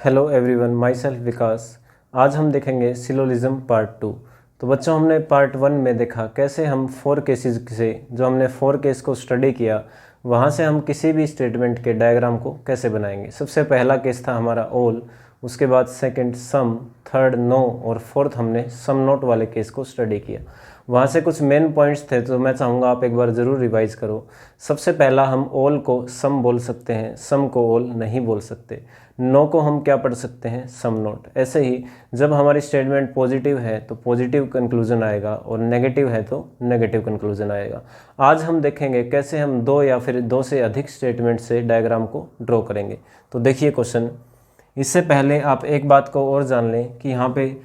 Hello everyone, my self विकास। आज हम देखेंगे सिलोजिज्म पार्ट 2। तो बच्चों, हमने पार्ट 1 में देखा कैसे हम 4 केसेस से, जो हमने 4 केस को स्टडी किया, वहाँ से हम किसी भी स्टेटमेंट के डायग्राम को कैसे बनाएंगे। सबसे पहला केस था हमारा ऑल, उसके बाद सेकंड सम, थर्ड नो और फोर्थ हमने सम नोट वाले केस को स्टडी किया। वहाँ से कुछ मेन पॉइंट्स थे तो मैं चाहूँगा आप एक बार ज़रूर रिवाइज करो। सबसे पहला, हम ऑल को सम बोल सकते हैं, सम को ऑल नहीं बोल सकते। नो को हम क्या पढ़ सकते हैं, सम नोट। ऐसे ही जब हमारी स्टेटमेंट पॉजिटिव है तो पॉजिटिव कंक्लूजन आएगा और नेगेटिव है तो नेगेटिव कंक्लूजन आएगा। आज हम देखेंगे कैसे हम 2 या फिर 2 से अधिक स्टेटमेंट से डायग्राम को ड्रॉ करेंगे। तो देखिए क्वेश्चन। इससे पहले आप एक बात को और जान लें कि यहाँ पे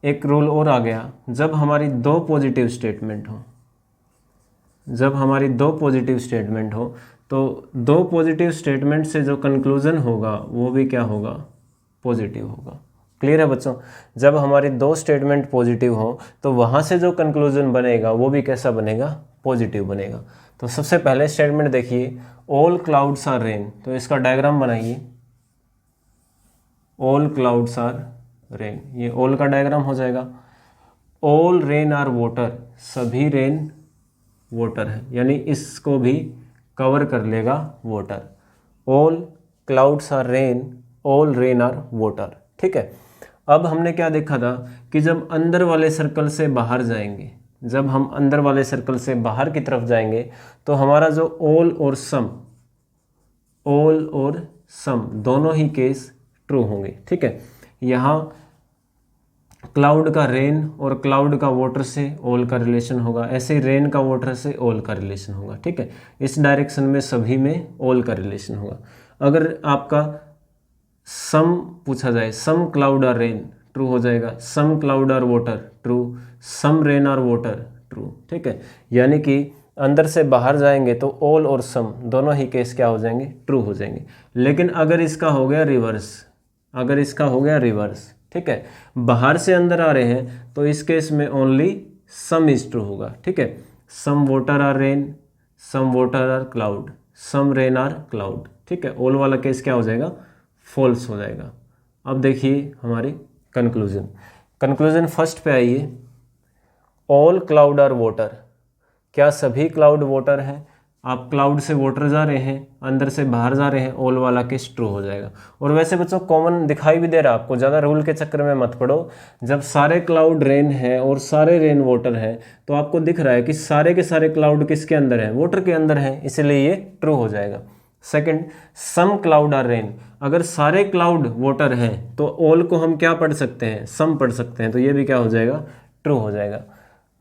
एक रूल और आ गया। जब हमारी 2 पॉजिटिव स्टेटमेंट हो, जब हमारी 2 पॉजिटिव स्टेटमेंट हो तो 2 पॉजिटिव स्टेटमेंट से जो कंक्लूजन होगा वो भी क्या होगा, पॉजिटिव होगा। क्लियर है बच्चों? जब हमारी 2 स्टेटमेंट पॉजिटिव हो तो वहाँ से जो कंक्लूजन बनेगा वो भी कैसा बनेगा, पॉजिटिव बनेगा। तो सबसे पहले स्टेटमेंट देखिए, ऑल क्लाउड्स आर रेन। तो इसका डायग्राम बनाइए, ऑल क्लाउड्स आर रेन, ये ऑल का डायग्राम हो जाएगा। ऑल रेन आर वाटर, सभी रेन वाटर है, यानी इसको भी कवर कर लेगा water. All clouds are rain, all rain are water. ठीक है। अब हमने क्या देखा था कि जब अंदर वाले सर्कल से बाहर जाएंगे, जब हम अंदर वाले सर्कल से बाहर की तरफ जाएंगे तो हमारा जो ऑल और सम, ऑल और सम दोनों ही केस ट्रू होंगे। ठीक है। यहाँ क्लाउड का रेन और क्लाउड का वाटर से ऑल का रिलेशन होगा, ऐसे ही रेन का वाटर से ऑल का रिलेशन होगा। ठीक है। इस डायरेक्शन में सभी में ऑल का रिलेशन होगा। अगर आपका सम पूछा जाए, some cloud are rain, true हो जाएगा। Some cloud are water, true. Some rain are water, true. ठीक है। यानी कि अंदर से बाहर जाएंगे तो ऑल और सम दोनों ही केस क्या हो जाएंगे, ट्रू हो जाएंगे। लेकिन अगर इसका हो गया रिवर्स, अगर इसका हो गया रिवर्स, ठीक है, बाहर से अंदर आ रहे हैं तो इस केस में ओनली सम इज ट्रू होगा। ठीक है। Some water are rain, some water are cloud, some rain are cloud. ठीक है। ऑल वाला केस क्या हो जाएगा, फॉल्स हो जाएगा। अब देखिए हमारी कंक्लूजन। कंक्लूजन फर्स्ट पे आइए, ऑल क्लाउड आर वाटर। क्या सभी क्लाउड वाटर है? आप क्लाउड से वाटर जा रहे हैं, अंदर से बाहर जा रहे हैं, ऑल वाला केस ट्रू हो जाएगा। और वैसे बच्चों कॉमन दिखाई भी दे रहा है आपको, ज़्यादा रूल के चक्कर में मत पड़ो। जब सारे क्लाउड रेन है और सारे रेन वाटर है तो आपको दिख रहा है कि सारे के सारे क्लाउड किसके अंदर है, वाटर के अंदर है, इसलिए ये ट्रू हो जाएगा। Second, some cloud are rain. अगर सारे क्लाउड वाटर हैं तो ऑल को हम क्या पढ़ सकते हैं, सम पढ़ सकते हैं, तो ये भी क्या हो जाएगा, ट्रू हो जाएगा।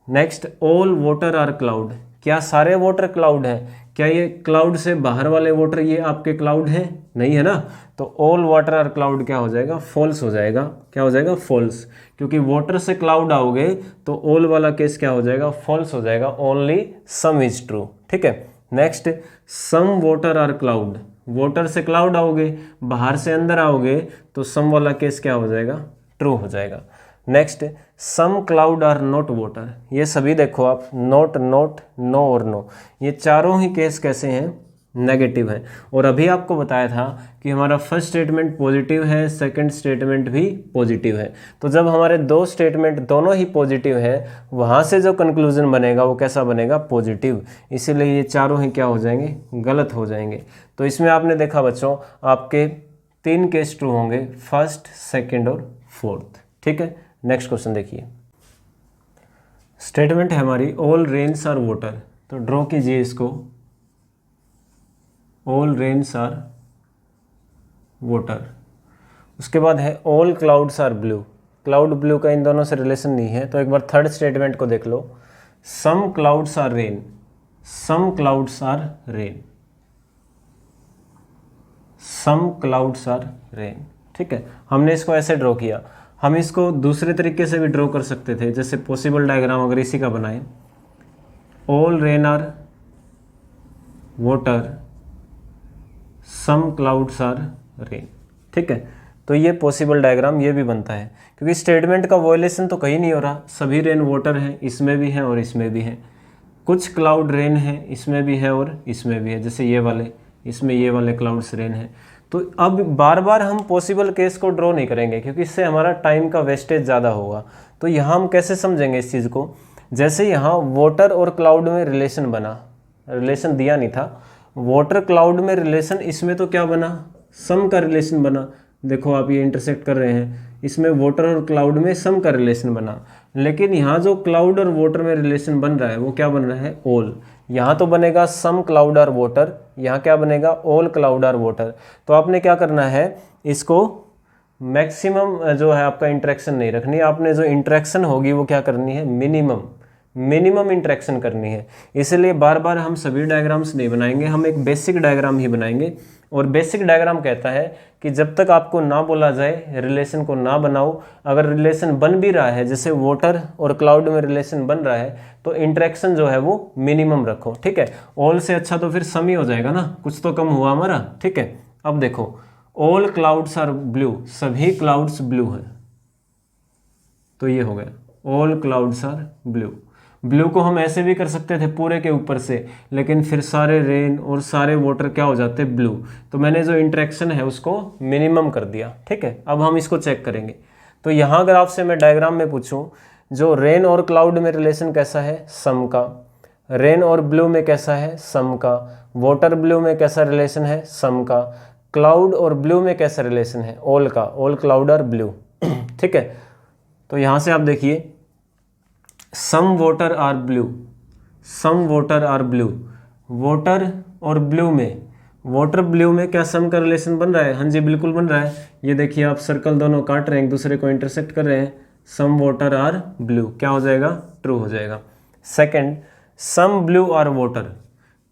Next, all water are cloud. क्या सारे वाटर क्लाउड है? क्या ये क्लाउड से बाहर वाले वाटर ये आपके क्लाउड हैं? नहीं है ना। तो ऑल वाटर आर क्लाउड क्या हो जाएगा, फॉल्स हो जाएगा। क्या हो जाएगा, फॉल्स। क्योंकि वाटर से क्लाउड आओगे तो ऑल वाला केस क्या हो जाएगा, फॉल्स हो जाएगा। Only some is true. ठीक है। Next, some water are cloud. Water से क्लाउड आओगे, बाहर से अंदर आओगे तो सम वाला केस क्या हो जाएगा, ट्रू हो जाएगा। Next, some cloud are not water. ये सभी देखो आप, नॉट, नॉट, नो और नो, ये चारों ही केस कैसे हैं, नेगेटिव है। और अभी आपको बताया था कि हमारा फर्स्ट स्टेटमेंट पॉजिटिव है, सेकंड स्टेटमेंट भी पॉजिटिव है। तो जब हमारे 2 स्टेटमेंट दोनों ही पॉजिटिव है, वहाँ से जो कंक्लूजन बनेगा वो कैसा बनेगा, पॉजिटिव। इसीलिए ये चारों ही क्या हो जाएंगे, गलत हो जाएंगे। तो इसमें आपने देखा बच्चों, आपके 3 केस ट्रू होंगे, फर्स्ट, सेकेंड और फोर्थ। ठीक है। नेक्स्ट क्वेश्चन देखिए। स्टेटमेंट है हमारी, ऑल रेन्स आर वाटर। तो ड्रॉ कीजिए इसको, ऑल रेन्स आर वाटर। उसके बाद है all clouds are blue. Cloud blue का इन दोनों से रिलेशन नहीं है, तो एक बार थर्ड स्टेटमेंट को देख लो, some clouds are rain, some clouds are rain, some clouds are rain. ठीक है। हमने इसको ऐसे ड्रॉ किया। हम इसको दूसरे तरीके से भी ड्रॉ कर सकते थे, जैसे पॉसिबल डायग्राम अगर इसी का बनाएं, all rain are water, some clouds are rain. ठीक है। तो ये पॉसिबल डायग्राम ये भी बनता है, क्योंकि स्टेटमेंट का वॉयलेशन तो कहीं नहीं हो रहा। सभी रेन वाटर है, इसमें भी है और इसमें भी है। कुछ क्लाउड रेन है, इसमें भी है और इसमें भी है, जैसे ये वाले, इसमें ये वाले क्लाउड्स रेन है। तो अब बार बार हम पॉसिबल केस को ड्रॉ नहीं करेंगे क्योंकि इससे हमारा टाइम का वेस्टेज ज़्यादा होगा। तो यहाँ हम कैसे समझेंगे इस चीज़ को, जैसे यहाँ वाटर और क्लाउड में रिलेशन बना, रिलेशन दिया नहीं था, वाटर क्लाउड में रिलेशन, इसमें तो क्या बना, सम का रिलेशन बना। देखो आप ये इंटरसेक्ट कर रहे हैं, इसमें वाटर और क्लाउड में सम का रिलेशन बना, लेकिन यहाँ जो क्लाउड और वाटर में रिलेशन बन रहा है वो क्या बन रहा है, ऑल। यहाँ तो बनेगा सम क्लाउड और वाटर, यहाँ क्या बनेगा, ऑल क्लाउड और वाटर। तो आपने क्या करना है, इसको मैक्सिमम जो है आपका इंटरेक्शन नहीं रखनी, आपने जो इंटरेक्शन होगी वो क्या करनी है, मिनिमम इंटरेक्शन करनी है। इसलिए बार बार हम सभी डायग्राम्स नहीं बनाएंगे, हम एक बेसिक डायग्राम ही बनाएंगे। और बेसिक डायग्राम कहता है कि जब तक आपको ना बोला जाए रिलेशन को ना बनाओ। अगर रिलेशन बन भी रहा है, जैसे वाटर और क्लाउड में रिलेशन बन रहा है, तो इंटरेक्शन जो है वो मिनिमम रखो, ठीक है। ऑल से अच्छा तो फिर सम ही हो जाएगा ना, कुछ तो कम हुआ हमारा, ठीक है। अब देखो, ऑल क्लाउड्स आर ब्लू, सभी क्लाउड्स ब्लू हैं, तो ये हो गया all clouds are blue. Blue को हम ऐसे भी कर सकते थे पूरे के ऊपर से, लेकिन फिर सारे रेन और सारे वाटर क्या हो जाते ब्लू। तो मैंने जो इंटरेक्शन है उसको मिनिमम कर दिया, ठीक है। अब हम इसको चेक करेंगे। तो यहाँ अगर आपसे मैं डायग्राम में पूछूं, जो रेन और क्लाउड में रिलेशन कैसा है, सम का। रेन और ब्लू में कैसा है, सम का। वाटर ब्लू में कैसा रिलेशन है, सम का। क्लाउड और ब्लू में कैसा रिलेशन है, ऑल का, ऑल क्लाउड और ब्लू, ठीक है। तो यहाँ से आप देखिए, some water are blue, some water are blue, water और ब्लू में, वाटर ब्लू में क्या सम का रिलेशन बन रहा है, हाँ जी बिल्कुल बन रहा है। ये देखिए आप सर्कल दोनों काट रहे हैं, एक दूसरे को इंटरसेक्ट कर रहे हैं, सम वाटर आर ब्लू क्या हो जाएगा, ट्रू हो जाएगा। Second, some blue are water,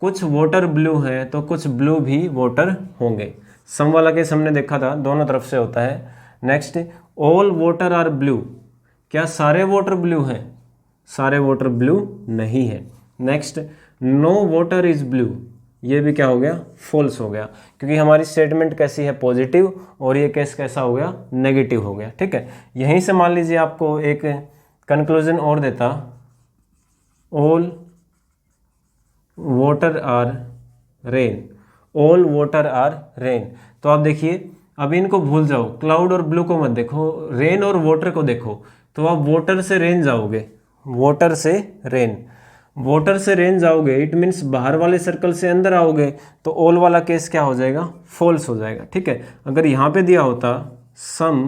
कुछ वाटर ब्लू है तो कुछ ब्लू भी वाटर होंगे। सम वाला केस हमने देखा था, दोनों तरफ से होता है। Next, all water are blue, क्या सारे वाटर ब्लू हैं, सारे वाटर ब्लू नहीं है। Next, no water is blue, ये भी क्या हो गया, फॉल्स हो गया, क्योंकि हमारी स्टेटमेंट कैसी है, पॉजिटिव, और ये केस कैसा हो गया, नेगेटिव हो गया, ठीक है। यहीं से मान लीजिए आपको एक कंक्लूजन और देता, all water are rain, all water are rain. तो आप देखिए, अब इनको भूल जाओ, क्लाउड और ब्लू को मत देखो, रेन और वाटर को देखो। तो आप वाटर से रेन जाओगे, वाटर से रेन, वाटर से रेन जाओगे, इट मीन्स बाहर वाले सर्कल से अंदर आओगे, तो ऑल वाला केस क्या हो जाएगा, फॉल्स हो जाएगा, ठीक है। अगर यहाँ पे दिया होता some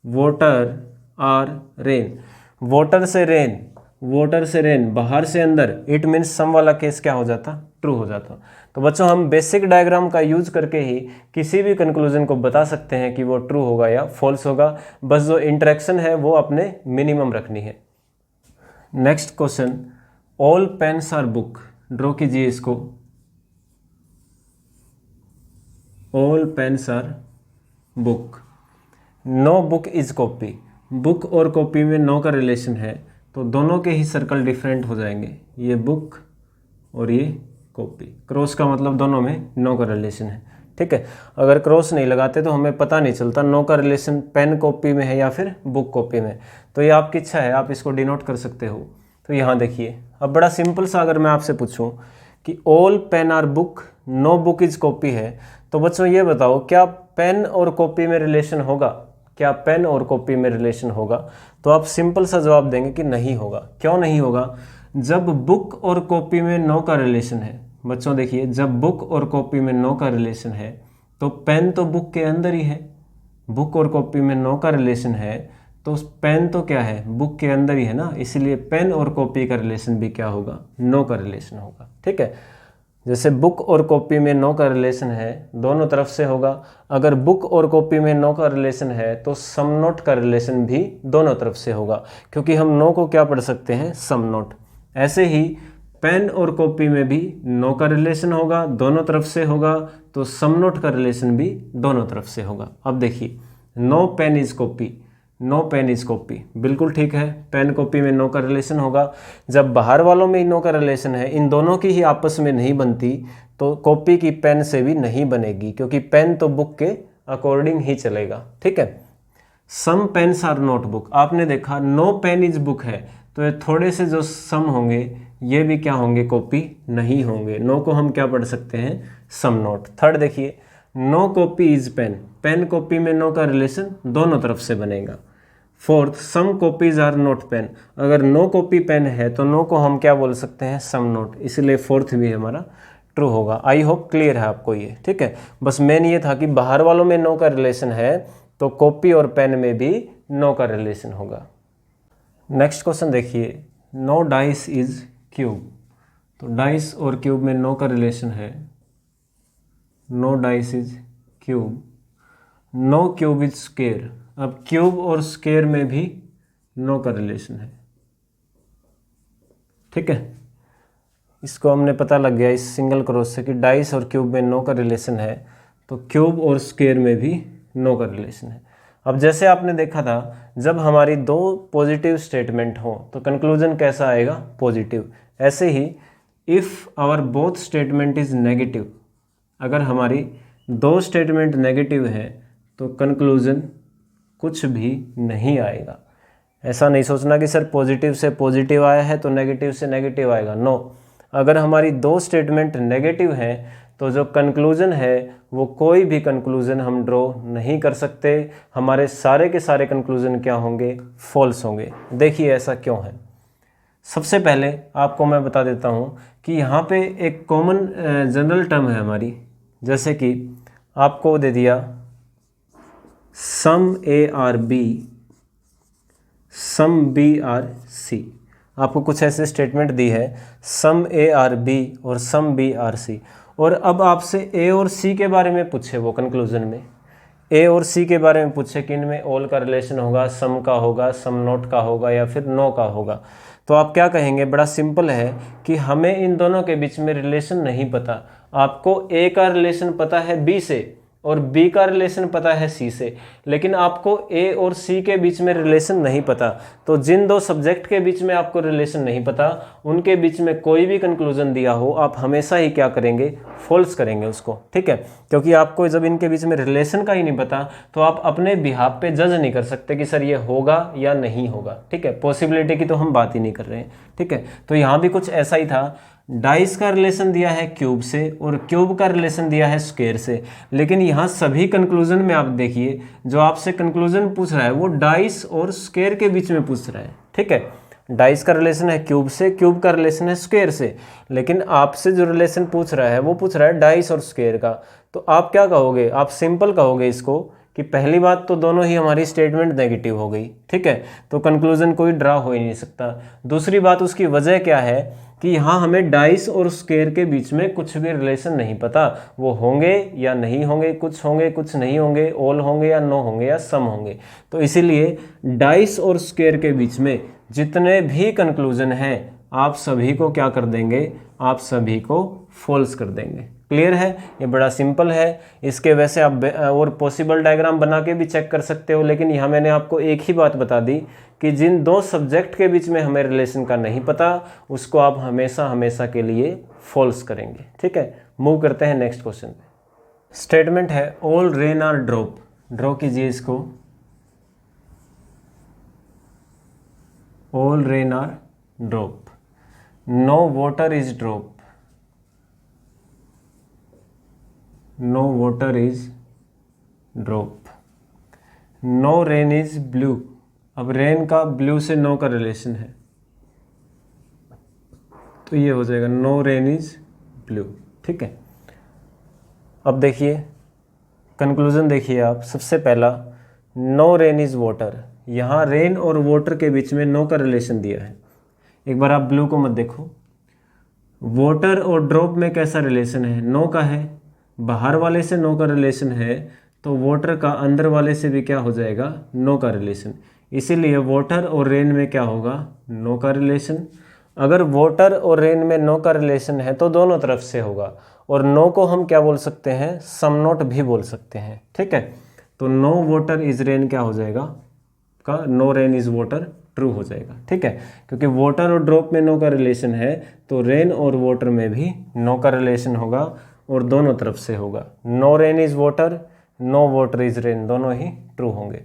water are rain, water से रेन, वाटर से रेन, बाहर से अंदर, इट मीन्स सम वाला केस क्या हो जाता, ट्रू हो जाता। तो बच्चों हम बेसिक डायग्राम का यूज करके ही किसी भी कंक्लूजन को बता सकते हैं कि वो ट्रू होगा या फॉल्स होगा, बस जो इंटरेक्शन है वो अपने मिनिमम रखनी है। Next question, all pens are book, draw कीजिए इसको, all pens are book, no book is copy, book और कॉपी में नो का रिलेशन है, तो दोनों के ही सर्कल डिफरेंट हो जाएंगे, ये बुक और ये कॉपी। क्रॉस का मतलब दोनों में नो का रिलेशन है, ठीक है। अगर क्रॉस नहीं लगाते तो हमें पता नहीं चलता नो का रिलेशन पेन कॉपी में है या फिर बुक कॉपी में। तो ये आपकी इच्छा है, आप इसको डिनोट कर सकते हो। तो यहाँ देखिए, अब बड़ा सिंपल सा अगर मैं आपसे पूछूं कि all pen are book, no book is copy है, तो बच्चों ये बताओ क्या पेन और कॉपी में रिलेशन होगा, क्या पेन और कॉपी में रिलेशन होगा? तो आप सिंपल सा जवाब देंगे कि नहीं होगा। क्यों नहीं होगा? जब बुक और कॉपी में नो का रिलेशन है। बच्चों देखिए, जब बुक और कॉपी में नो का रिलेशन है तो पेन तो बुक के अंदर ही है, बुक और कॉपी में नो का रिलेशन है तो पेन तो क्या है, बुक के अंदर ही है ना, इसलिए पेन और कॉपी का रिलेशन भी क्या होगा, नो का रिलेशन होगा। ठीक है, जैसे बुक और कॉपी में नो का रिलेशन है, दोनों तरफ से होगा। अगर बुक और कॉपी में नो का रिलेशन है तो सम नोट का रिलेशन भी दोनों तरफ से होगा, क्योंकि हम नो को क्या पढ़ सकते हैं, सम नोट। ऐसे ही पेन और कॉपी में भी नो का रिलेशन होगा, दोनों तरफ से होगा, तो सम नोट का रिलेशन भी दोनों तरफ से होगा। अब देखिए, no pen is copy, no pen is copy, बिल्कुल ठीक है, पेन कॉपी में नो का रिलेशन होगा। जब बाहर वालों में नो का रिलेशन है, इन दोनों की ही आपस में नहीं बनती, तो कॉपी की पेन से भी नहीं बनेगी, क्योंकि पेन तो बुक के अकॉर्डिंग ही चलेगा। ठीक है, सम पेन्स आर नोट बुक, आपने देखा नो पेन इज बुक है, तो ये थोड़े से जो सम होंगे ये भी क्या होंगे, कॉपी नहीं होंगे। नो को हम क्या पढ़ सकते हैं, सम नोट। थर्ड देखिए, no copy is pen, pen copy में नो का रिलेशन दोनों तरफ से बनेगा। Fourth, some copies are not pen, अगर नो कॉपी पेन है तो नो को हम क्या बोल सकते हैं, सम नोट, इसलिए फोर्थ भी हमारा ट्रू होगा। आई होप क्लियर है आपको ये, ठीक है। बस मेन ये था कि बाहर वालों में नो का रिलेशन है तो कॉपी और पेन में भी नो का रिलेशन होगा। नेक्स्ट क्वेश्चन देखिए, नो डाइस इज क्यूब, तो डाइस और क्यूब में नो का रिलेशन है, no dice is cube, no cube is square, अब क्यूब और स्क्वायर में भी नो का रिलेशन है, ठीक है। इसको हमने पता लग गया इस सिंगल क्रॉस से कि डाइस और क्यूब में नो का रिलेशन है तो क्यूब और स्क्वायर में भी नो का रिलेशन है। अब जैसे आपने देखा था जब हमारी दो पॉजिटिव स्टेटमेंट हो तो कंक्लूजन कैसा आएगा, पॉजिटिव। ऐसे ही if our both statement is negative, अगर हमारी दो स्टेटमेंट नेगेटिव है तो कंक्लूजन कुछ भी नहीं आएगा। ऐसा नहीं सोचना कि सर पॉजिटिव से पॉजिटिव आया है तो नेगेटिव से नेगेटिव आएगा, नो। अगर हमारी दो स्टेटमेंट नेगेटिव हैं तो जो कंक्लूजन है वो कोई भी कंक्लूजन हम ड्रॉ नहीं कर सकते, हमारे सारे के सारे कंक्लूजन क्या होंगे, फॉल्स होंगे। देखिए ऐसा क्यों है। सबसे पहले आपको मैं बता देता हूँ कि यहाँ पे एक कॉमन जनरल टर्म है हमारी, जैसे कि आपको दे दिया some a are b, some b are c, आपको कुछ ऐसे स्टेटमेंट दी है सम ए आर बी और सम बी आर सी, और अब आपसे ए और सी के बारे में पूछे, वो कंक्लूजन में ए और सी के बारे में पूछे कि इनमें ऑल का रिलेशन होगा, सम का होगा, सम नोट का होगा या फिर नो का होगा, तो आप क्या कहेंगे, बड़ा सिंपल है कि हमें इन दोनों के बीच में रिलेशन नहीं पता। आपको ए का रिलेशन पता है बी से और बी का रिलेशन पता है सी से, लेकिन आपको ए और सी के बीच में रिलेशन नहीं पता। तो जिन दो सब्जेक्ट के बीच में आपको रिलेशन नहीं पता उनके बीच में कोई भी कंक्लूजन दिया हो आप हमेशा ही क्या करेंगे, फॉल्स करेंगे उसको, ठीक है। क्योंकि आपको जब इनके बीच में रिलेशन का ही नहीं पता तो आप अपने बिहाफ पे जज नहीं कर सकते कि सर ये होगा या नहीं होगा, ठीक है। पॉसिबिलिटी की तो हम बात ही नहीं कर रहे हैं, ठीक है। तो यहाँ भी कुछ ऐसा ही था, डाइस का रिलेशन दिया है क्यूब से और क्यूब का रिलेशन दिया है स्क्वायर से, लेकिन यहाँ सभी कंक्लूजन में आप देखिए जो आपसे कंक्लूजन पूछ रहा है वो डाइस और स्क्वायर के बीच में पूछ रहा है, ठीक है। डाइस का रिलेशन है क्यूब से, क्यूब का रिलेशन है स्क्वायर से, लेकिन आपसे जो रिलेशन पूछ रहा है वो पूछ रहा है डाइस और स्क्वायर का। तो आप क्या कहोगे, आप सिंपल कहोगे इसको कि पहली बात तो दोनों ही हमारी स्टेटमेंट नेगेटिव हो गई, ठीक है, तो कंक्लूजन कोई ड्रा हो ही नहीं सकता। दूसरी बात उसकी वजह क्या है कि यहाँ हमें डाइस और स्क्वायर के बीच में कुछ भी रिलेशन नहीं पता, वो होंगे या नहीं होंगे, कुछ नहीं होंगे, ऑल होंगे या नो होंगे या सम होंगे। तो इसीलिए डाइस और स्क्वायर के बीच में जितने भी कंक्लूजन हैं आप सभी को क्या कर देंगे, आप सभी को फॉल्स कर देंगे। क्लियर है, ये बड़ा सिंपल है। इसके वैसे आप और पॉसिबल डायग्राम बना के भी चेक कर सकते हो, लेकिन यहाँ मैंने आपको एक ही बात बता दी कि जिन दो सब्जेक्ट के बीच में हमें रिलेशन का नहीं पता उसको आप हमेशा हमेशा के लिए फॉल्स करेंगे, ठीक है। मूव करते हैं नेक्स्ट क्वेश्चन पे। स्टेटमेंट है all rain are drop, draw कीजिए इसको, all rain are drop, no water is drop, no water is drop, no rain is blue, अब रेन का ब्लू से नो का रिलेशन है तो ये हो जाएगा नो रेन इज ब्लू, ठीक है। अब देखिए कंक्लूजन देखिए आप, सबसे पहला नो रेन इज वाटर, यहाँ रेन और वाटर के बीच में नो का रिलेशन दिया है। एक बार आप ब्लू को मत देखो, वाटर और ड्रॉप में कैसा रिलेशन है, नो का है, बाहर वाले से नो का रिलेशन है तो वाटर का अंदर वाले से भी क्या हो जाएगा, नो का रिलेशन, इसीलिए वाटर और रेन में क्या होगा, नो का रिलेशन। अगर वाटर और रेन में नो का रिलेशन है तो दोनों तरफ से होगा, और नो को हम क्या बोल सकते हैं, सम नोट भी बोल सकते हैं, ठीक है। तो नो वाटर इज रेन क्या हो जाएगा का, no rain is water true हो जाएगा, ठीक है। क्योंकि वाटर और ड्रॉप में नो का रिलेशन है तो रेन और वाटर में भी नो का रिलेशन होगा और दोनों तरफ से होगा। No rain is water, no water is rain, दोनों ही ट्रू होंगे।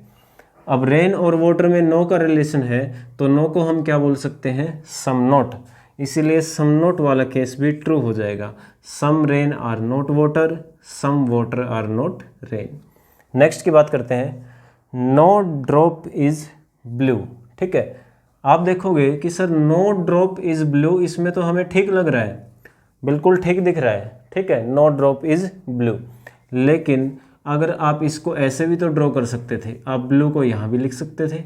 अब रेन और वाटर में नो का रिलेशन है तो नो को हम क्या बोल सकते हैं, सम नोट, इसीलिए सम नोट वाला केस भी ट्रू हो जाएगा। Some rain are not water, some water are not rain. Next की बात करते हैं, नो ड्रॉप इज ब्लू। ठीक है, आप देखोगे कि sir no drop is blue, इसमें तो हमें ठीक लग रहा है, बिल्कुल ठीक दिख रहा है। ठीक है, नो ड्रॉप इज ब्लू, लेकिन अगर आप इसको ऐसे भी तो ड्रॉ कर सकते थे, आप ब्लू को यहाँ भी लिख सकते थे।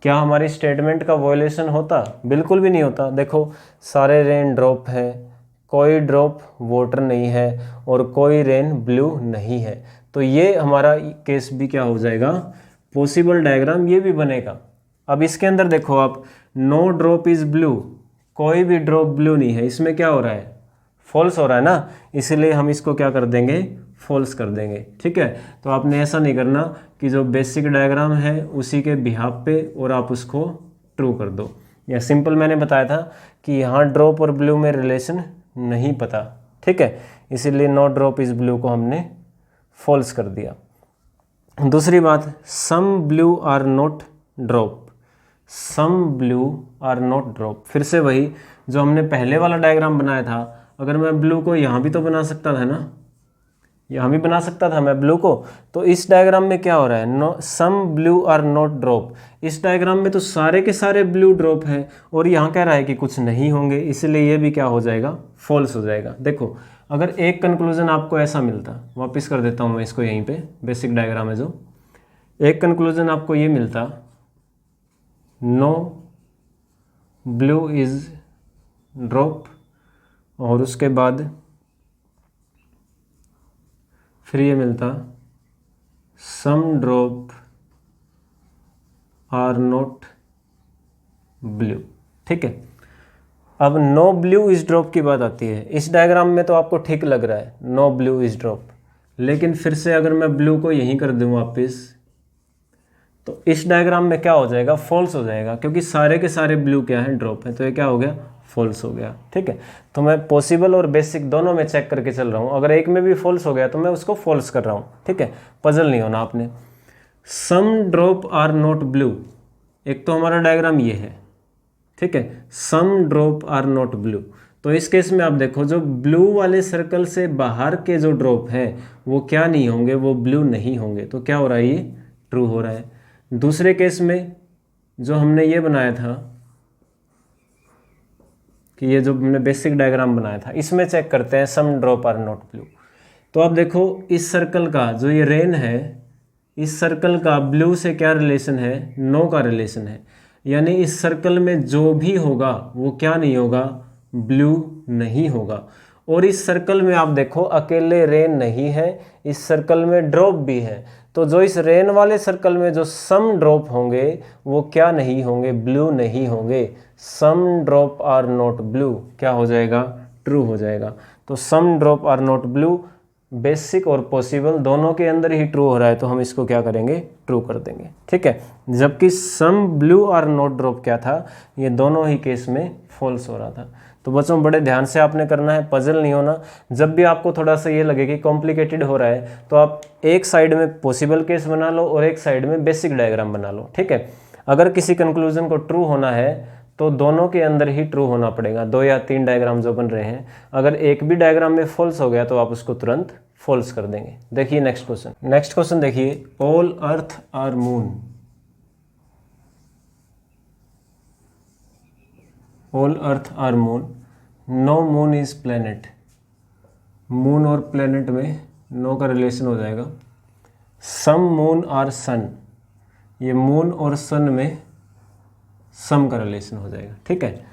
क्या हमारी स्टेटमेंट का वॉयलेशन होता? बिल्कुल भी नहीं होता। देखो सारे रेन ड्रॉप है, कोई ड्रॉप वाटर नहीं है और कोई रेन ब्लू नहीं है, तो ये हमारा केस भी क्या हो जाएगा, पॉसिबल डायग्राम ये भी बनेगा। अब इसके अंदर देखो आप, नो ड्रॉप इज ब्लू, कोई भी ड्रॉप ब्लू नहीं है, इसमें क्या हो रहा है, फॉल्स हो रहा है ना, इसलिए हम इसको क्या कर देंगे, फॉल्स कर देंगे। ठीक है, तो आपने ऐसा नहीं करना कि जो बेसिक डायग्राम है उसी के बिहाफ पे और आप उसको ट्रू कर दो, या सिंपल मैंने बताया था कि यहाँ ड्रॉप और ब्लू में रिलेशन नहीं पता। ठीक है, इसीलिए नो ड्रॉप इज ब्लू को हमने फॉल्स कर दिया। दूसरी बात, some blue are not drop, some blue are not drop, फिर से वही जो हमने पहले वाला डायग्राम बनाया था, अगर मैं ब्लू को यहाँ भी तो बना सकता था ना, यहाँ भी बना सकता था मैं ब्लू को। तो इस डायग्राम में क्या हो रहा है, no some blue are not drop, इस डायग्राम में तो सारे के सारे ब्लू ड्रॉप है और यहाँ कह रहा है कि कुछ नहीं होंगे, इसलिए ये भी क्या हो जाएगा, फॉल्स हो जाएगा। देखो अगर एक कंक्लूजन आपको ऐसा मिलता, वापस कर देता हूँ मैं इसको यहीं पे, बेसिक डायग्राम है जो, एक कंक्लूजन आपको ये मिलता, नो ब्लू इज ड्रॉप, और उसके बाद फिर ये मिलता सम ड्रॉप आर नॉट ब्लू। ठीक है, अब नो ब्लू इज ड्रॉप की बात आती है। इस डायग्राम में तो आपको ठीक लग रहा है नो ब्लू इज ड्रॉप, लेकिन फिर से अगर मैं ब्लू को यहीं कर दूँ वापस, तो इस डायग्राम में क्या हो जाएगा, फॉल्स हो जाएगा, क्योंकि सारे के सारे ब्लू क्या है, ड्रॉप है, तो ये क्या हो गया, फॉल्स हो गया। ठीक है, तो मैं पॉसिबल और बेसिक दोनों में चेक करके चल रहा हूँ, अगर एक में भी फॉल्स हो गया तो मैं उसको फॉल्स कर रहा हूँ। ठीक है, पजल नहीं होना आपने। सम ड्रॉप आर नॉट ब्लू, एक तो हमारा डायग्राम ये है। ठीक है, सम ड्रॉप आर नॉट ब्लू, तो इस केस में आप देखो जो ब्लू वाले सर्कल से बाहर के जो ड्रॉप हैं वो क्या नहीं होंगे, वो ब्लू नहीं होंगे, तो क्या हो रहा है, ये ट्रू हो रहा है। दूसरे केस में जो हमने ये बनाया था कि ये जो हमने बेसिक डायग्राम बनाया था, इसमें चेक करते हैं सम ड्रॉप आर नॉट ब्लू। तो आप देखो इस सर्कल का जो ये रेन है, इस सर्कल का ब्लू से क्या रिलेशन है, नो का रिलेशन है, यानी इस सर्कल में जो भी होगा वो क्या नहीं होगा, ब्लू नहीं होगा। और इस सर्कल में आप देखो अकेले रेन नहीं है, इस सर्कल में ड्रॉप भी है, तो जो इस रेन वाले सर्कल में जो सम ड्रॉप होंगे वो क्या नहीं होंगे, ब्लू नहीं होंगे। Some drop are not blue क्या हो जाएगा, ट्रू हो जाएगा। तो some drop are not blue basic और पॉसिबल दोनों के अंदर ही ट्रू हो रहा है, तो हम इसको क्या करेंगे, ट्रू कर देंगे। ठीक है, जबकि some blue are not drop क्या था, ये दोनों ही केस में फॉल्स हो रहा था। तो बच्चों बड़े ध्यान से आपने करना है, पजल नहीं होना। जब भी आपको थोड़ा सा ये लगे कि कॉम्प्लिकेटेड हो रहा है तो आप एक साइड में पॉसिबल केस बना लो और एक साइड में बेसिक डायग्राम बना लो। ठीक है, अगर किसी कंक्लूजन को ट्रू होना है तो दोनों के अंदर ही ट्रू होना पड़ेगा, 2 या 3 डायग्राम जो बन रहे हैं, अगर एक भी डायग्राम में फॉल्स हो गया तो आप उसको तुरंत फॉल्स कर देंगे। देखिए नेक्स्ट क्वेश्चन, नेक्स्ट क्वेश्चन देखिए, all earth are moon, all earth are moon, no moon is planet, moon और प्लेनेट में नो का रिलेशन हो जाएगा। सम मून आर सन, ये मून और सन में सम का रिलेशन हो जाएगा। ठीक है,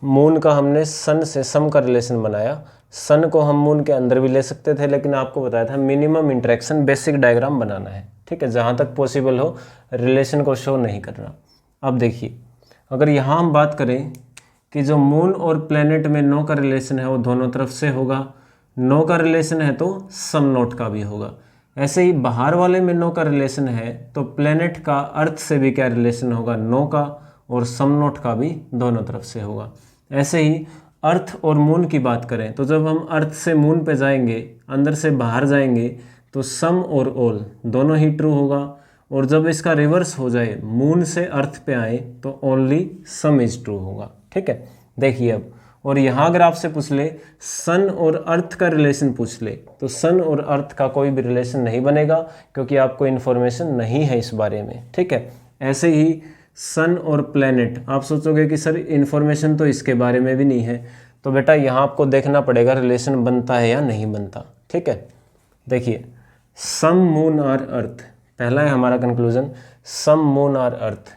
मून का हमने सन से सम का रिलेशन बनाया, सन को हम मून के अंदर भी ले सकते थे, लेकिन आपको बताया था मिनिमम इंटरेक्शन बेसिक डायग्राम बनाना है। ठीक है, जहाँ तक पॉसिबल हो रिलेशन को शो नहीं करना। अब देखिए अगर यहाँ हम बात करें कि जो मून और प्लेनेट में नो का रिलेशन है वो दोनों तरफ से होगा, नो का रिलेशन है तो सम नोट का भी होगा। ऐसे ही बाहर वाले में नो का रिलेशन है तो प्लेनेट का अर्थ से भी क्या रिलेशन होगा, नो का, और सम नोट का भी दोनों तरफ से होगा। ऐसे ही अर्थ और मून की बात करें तो जब हम अर्थ से मून पे जाएंगे, अंदर से बाहर जाएंगे, तो सम और ऑल दोनों ही ट्रू होगा, और जब इसका रिवर्स हो जाए मून से अर्थ पे आए तो ओनली सम इज ट्रू होगा। ठीक है, देखिए अब और यहाँ अगर आपसे पूछ ले सन और अर्थ का रिलेशन पूछ ले तो सन और अर्थ का कोई भी रिलेशन नहीं बनेगा, क्योंकि आपको इन्फॉर्मेशन नहीं है इस बारे में। ठीक है, ऐसे ही सन और प्लेनेट, आप सोचोगे कि सर इन्फॉर्मेशन तो इसके बारे में भी नहीं है, तो बेटा यहाँ आपको देखना पड़ेगा रिलेशन बनता है या नहीं बनता। ठीक है, देखिए सम मून और अर्थ, पहला है हमारा कंक्लूजन, सम मून और अर्थ,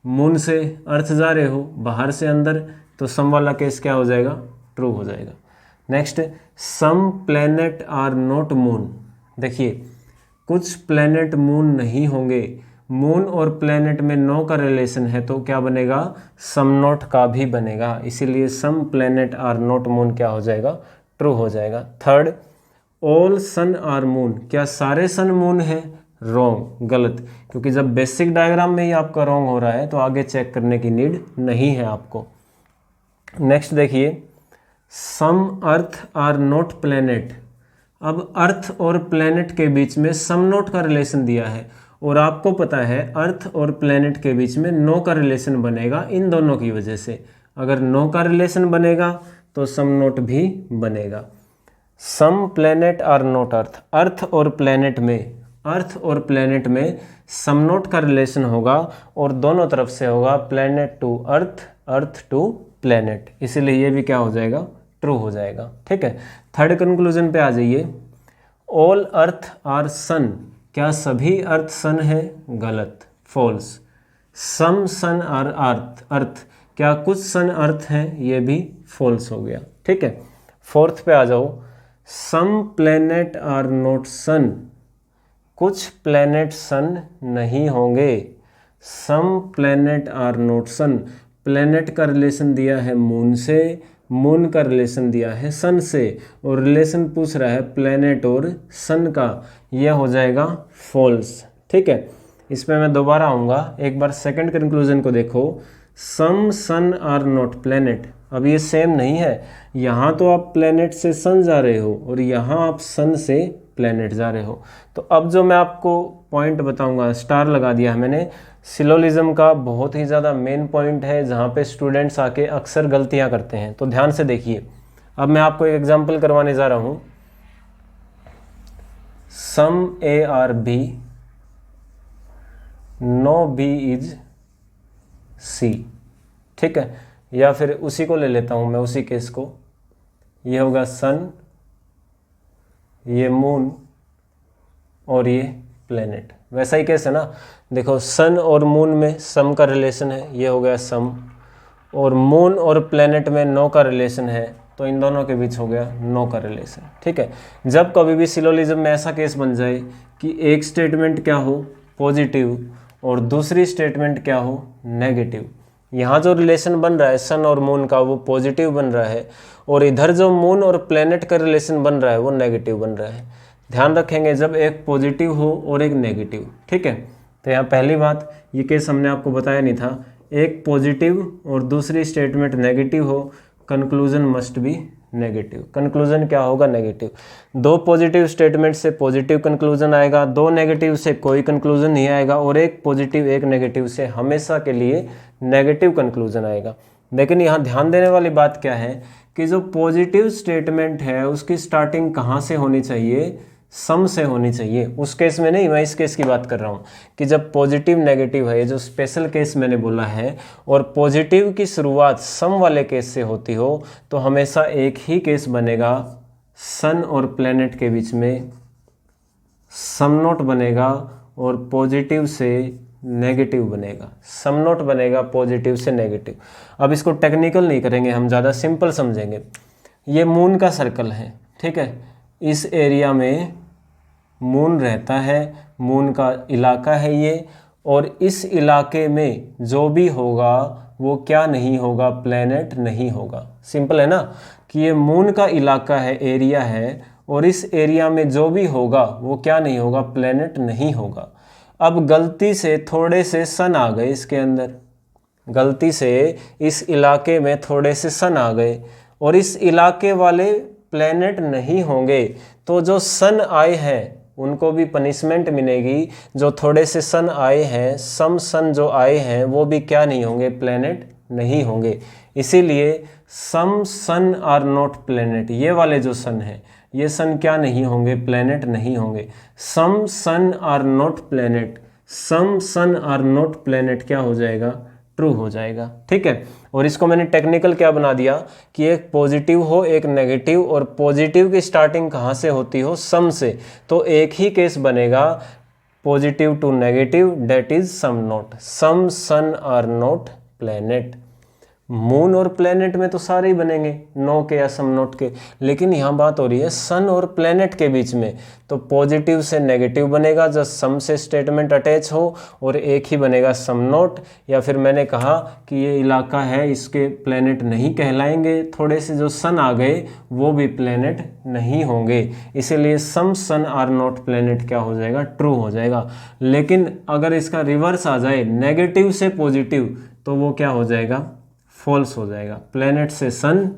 मून से अर्थ जा रहे हो बाहर से अंदर, तो सम वाला केस क्या हो जाएगा, ट्रू हो जाएगा। Next, some planet are not moon, देखिए कुछ प्लैनेट मून नहीं होंगे, मून और प्लैनेट में नो का रिलेशन है तो क्या बनेगा, सम नॉट का भी बनेगा, इसीलिए some planet are not moon क्या हो जाएगा, ट्रू हो जाएगा। Third, all sun are moon, क्या सारे सन मून है, रॉन्ग, गलत, क्योंकि जब बेसिक डायग्राम में ही आपका रॉन्ग हो रहा है तो आगे चेक करने की नीड नहीं है आपको। नेक्स्ट देखिए, सम अर्थ आर नॉट प्लैनेट, अब अर्थ और प्लैनेट के बीच में सम नॉट का रिलेशन दिया है और आपको पता है अर्थ और प्लैनेट के बीच में नो का रिलेशन बनेगा इन दोनों की वजह से, अगर नो का रिलेशन बनेगा तो सम नॉट भी बनेगा। सम प्लैनेट आर नॉट अर्थ, अर्थ और प्लैनेट में, अर्थ और प्लैनेट में सम नॉट का रिलेशन होगा और दोनों तरफ से होगा planet to earth, earth to planet, इसीलिए ये भी क्या हो जाएगा, ट्रू हो जाएगा। ठीक है, थर्ड कंक्लूजन पे आ जाइए, ऑल अर्थ आर सन, क्या सभी अर्थ सन है, गलत, फॉल्स। सम सन आर अर्थ, अर्थ, क्या कुछ सन अर्थ हैं, ये भी फॉल्स हो गया। ठीक है, फोर्थ पे आ जाओ, some planet are not sun, कुछ प्लैनेट सन नहीं होंगे, some planet are not sun, planet का रिलेशन दिया है मून से, मून का रिलेशन दिया है सन से, और रिलेशन पूछ रहा है प्लैनेट और सन का, यह हो जाएगा फॉल्स। ठीक है, इस पर मैं दोबारा आऊँगा, एक बार सेकंड कंक्लूजन को देखो, सम सन आर नॉट प्लैनेट, अब ये सेम नहीं है, यहाँ तो आप प्लैनेट से सन जा रहे हो और यहाँ आप सन से प्लैनेट जा रहे हो। तो अब जो मैं आपको पॉइंट बताऊंगा, स्टार लगा दिया है मैंने, सिलोजिज्म का बहुत ही ज़्यादा मेन पॉइंट है जहाँ पे स्टूडेंट्स आके अक्सर गलतियाँ करते हैं, तो ध्यान से देखिए। अब मैं आपको एक एग्जांपल करवाने जा रहा हूँ, some a are b, no b is c. ठीक है, या फिर उसी को ले लेता हूँ मैं, उसी केस को, ये होगा सन, ये मून और ये प्लेनेट, वैसा ही केस है ना। देखो सन और मून में सम का रिलेशन है, ये हो गया सम, और मून और प्लेनेट में नो का रिलेशन है, तो इन दोनों के बीच हो गया नो का रिलेशन। ठीक है, जब कभी भी सिलोजिज्म में ऐसा केस बन जाए कि एक स्टेटमेंट क्या हो पॉजिटिव और दूसरी स्टेटमेंट क्या हो नेगेटिव, यहाँ जो रिलेशन बन रहा है सन और मून का वो पॉजिटिव बन रहा है और इधर जो मून और प्लेनेट का रिलेशन बन रहा है वो नेगेटिव बन रहा है। ध्यान रखेंगे जब एक पॉजिटिव हो और एक नेगेटिव। ठीक है, तो यहाँ पहली बात, ये केस हमने आपको बताया नहीं था, एक पॉजिटिव और दूसरी स्टेटमेंट नेगेटिव हो, conclusion must B negative, conclusion क्या होगा नेगेटिव। दो पॉजिटिव स्टेटमेंट से पॉजिटिव कंक्लूजन आएगा, दो नेगेटिव से कोई कंक्लूजन नहीं आएगा, और एक पॉजिटिव एक नेगेटिव से हमेशा के लिए नेगेटिव कंक्लूजन आएगा। लेकिन यहाँ ध्यान देने वाली बात क्या है कि जो पॉजिटिव स्टेटमेंट है उसकी स्टार्टिंग कहाँ से होनी चाहिए, सम से होनी चाहिए। उस केस में नहीं, मैं इस केस की बात कर रहा हूँ कि जब पॉजिटिव नेगेटिव है, ये जो स्पेशल केस मैंने बोला है, और पॉजिटिव की शुरुआत सम वाले केस से होती हो तो हमेशा एक ही केस बनेगा, सन और प्लैनेट के बीच में सम नोट बनेगा और पॉजिटिव से नेगेटिव बनेगा, सम नोट बनेगा पॉजिटिव से नेगेटिव। अब इसको टेक्निकल नहीं करेंगे, हम ज़्यादा सिंपल समझेंगे। ये मून का सर्कल है, ठीक है, इस एरिया में मून रहता है, मून का इलाका है ये, और इस इलाके में जो भी होगा वो क्या नहीं होगा, प्लैनेट नहीं होगा। सिंपल है ना कि ये मून का इलाका है, एरिया है, और इस एरिया में जो भी होगा वो क्या नहीं होगा, प्लैनेट नहीं होगा। अब गलती से थोड़े से सन आ गए इसके अंदर, गलती से इस इलाके में थोड़े से सन आ गए और इस इलाके वाले प्लैनेट नहीं होंगे, तो जो सन आए हैं उनको भी पनिशमेंट मिलेगी। जो थोड़े से सन आए हैं, सम सन जो आए हैं वो भी क्या नहीं होंगे, प्लैनेट नहीं होंगे। इसीलिए सम सन आर नॉट प्लेनेट, ये वाले जो सन है ये सन क्या नहीं होंगे, प्लेनेट नहीं होंगे। Some sun are not planet, some sun are not planet क्या हो जाएगा, ट्रू हो जाएगा। ठीक है, और इसको मैंने टेक्निकल क्या बना दिया कि एक पॉजिटिव हो एक नेगेटिव, और पॉजिटिव की स्टार्टिंग कहाँ से होती हो, सम से, तो एक ही केस बनेगा positive to negative, that is some not. Some sun are not planet, moon और प्लेनेट में तो सारे ही बनेंगे नो के या सम नॉट के, लेकिन यहाँ बात हो रही है सन और प्लेनेट के बीच में, तो पॉजिटिव से नेगेटिव बनेगा जब सम से स्टेटमेंट अटैच हो, और एक ही बनेगा सम नॉट। या फिर मैंने कहा कि ये इलाका है इसके प्लेनेट नहीं कहलाएंगे, थोड़े से जो सन आ गए वो भी प्लेनेट नहीं होंगे, इसीलिए सम सन आर नॉट प्लेनेट क्या हो जाएगा, ट्रू हो जाएगा। लेकिन अगर इसका रिवर्स आ जाए नेगेटिव से पॉजिटिव, तो वो क्या हो जाएगा, फॉल्स हो जाएगा। प्लेनेट से सन,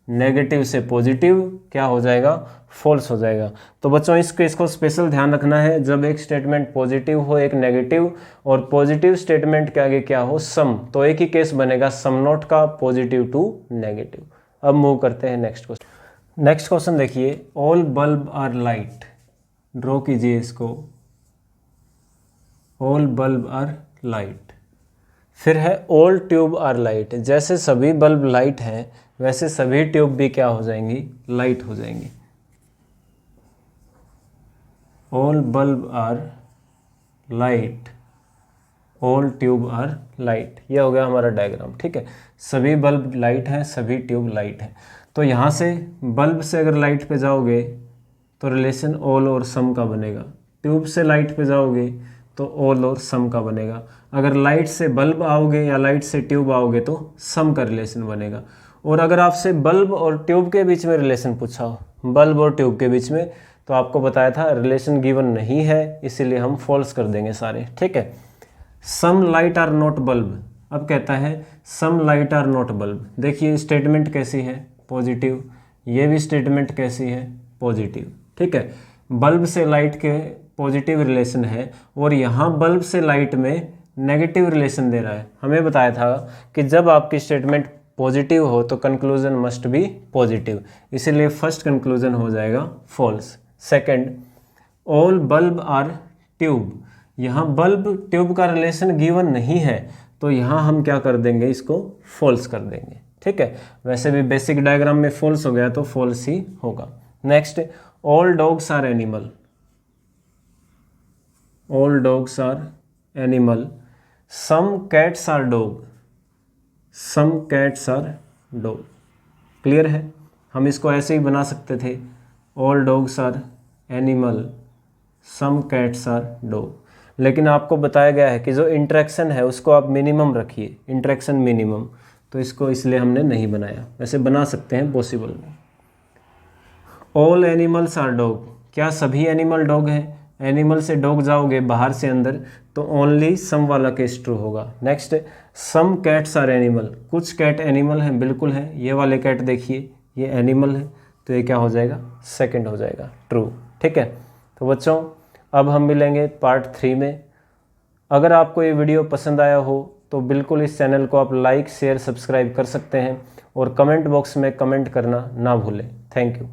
नेगेटिव से पॉजिटिव क्या हो जाएगा, फॉल्स हो जाएगा। तो बच्चों इसको स्पेशल ध्यान रखना है, जब एक स्टेटमेंट पॉजिटिव हो एक नेगेटिव, और पॉजिटिव स्टेटमेंट के आगे क्या हो, सम, तो एक ही केस बनेगा सम नॉट का, पॉजिटिव टू नेगेटिव। अब मूव करते हैं नेक्स्ट क्वेश्चन। नेक्स्ट क्वेश्चन देखिए, all bulb are light, draw कीजिए इसको, ऑल बल्ब आर लाइट। फिर है ऑल ट्यूब आर लाइट, जैसे सभी बल्ब लाइट हैं वैसे सभी ट्यूब भी क्या हो जाएंगी, लाइट हो जाएंगी। All bulb are light, all tube are light, ये हो गया हमारा डायग्राम। ठीक है, सभी बल्ब लाइट हैं, सभी ट्यूब लाइट हैं। तो यहाँ से बल्ब से अगर लाइट पे जाओगे तो रिलेशन ऑल और सम का बनेगा, ट्यूब से लाइट पे जाओगे तो ऑल और सम का बनेगा, अगर लाइट से बल्ब आओगे या लाइट से ट्यूब आओगे तो सम का रिलेशन बनेगा। और अगर आपसे बल्ब और ट्यूब के बीच में रिलेशन पूछा हो, बल्ब और ट्यूब के बीच में, तो आपको बताया था रिलेशन गिवन नहीं है, इसीलिए हम फॉल्स कर देंगे सारे। ठीक है, some light are not bulb, अब कहता है some light are not bulb. देखिए स्टेटमेंट कैसी है, पॉजिटिव, ये भी स्टेटमेंट कैसी है, पॉजिटिव। ठीक है, बल्ब से लाइट के पॉजिटिव रिलेशन है, और यहाँ बल्ब से लाइट में नेगेटिव रिलेशन दे रहा है। हमें बताया था कि जब आपकी स्टेटमेंट पॉजिटिव हो तो कंक्लूजन मस्ट बी पॉजिटिव, इसीलिए फर्स्ट कंक्लूजन हो जाएगा false. Second, all bulb are tube, यहाँ बल्ब ट्यूब का रिलेशन गिवन नहीं है, तो यहाँ हम क्या कर देंगे, इसको फॉल्स कर देंगे। ठीक है, वैसे भी बेसिक डायग्राम में फॉल्स हो गया तो फॉल्स ही होगा। Next, all dogs are animal, all dogs are animal, some cats are dog, some cats are dog. Clear है, हम इसको ऐसे ही बना सकते थे, all dogs are animal, some cats are dog, लेकिन आपको बताया गया है कि जो इंटरेक्शन है उसको आप मिनिमम रखिए, इंटरेक्शन मिनिमम, तो इसको इसलिए हमने नहीं बनाया, वैसे बना सकते हैं पॉसिबल में। ऑल एनिमल्स आर डॉग, क्या सभी एनिमल डॉग हैं, एनिमल से डॉग जाओगे बाहर से अंदर तो ओनली सम वाला केस ट्रू होगा। Next, some cats are animal, कुछ कैट एनिमल हैं, बिल्कुल है, ये वाले कैट देखिए ये एनिमल है, तो ये क्या हो जाएगा, सेकंड हो जाएगा, ट्रू। ठीक है, तो बच्चों अब हम मिलेंगे पार्ट 3 में। अगर आपको ये वीडियो पसंद आया हो तो बिल्कुल इस चैनल को आप लाइक शेयर सब्सक्राइब कर सकते हैं, और कमेंट बॉक्स में कमेंट करना ना भूलें। Thank you.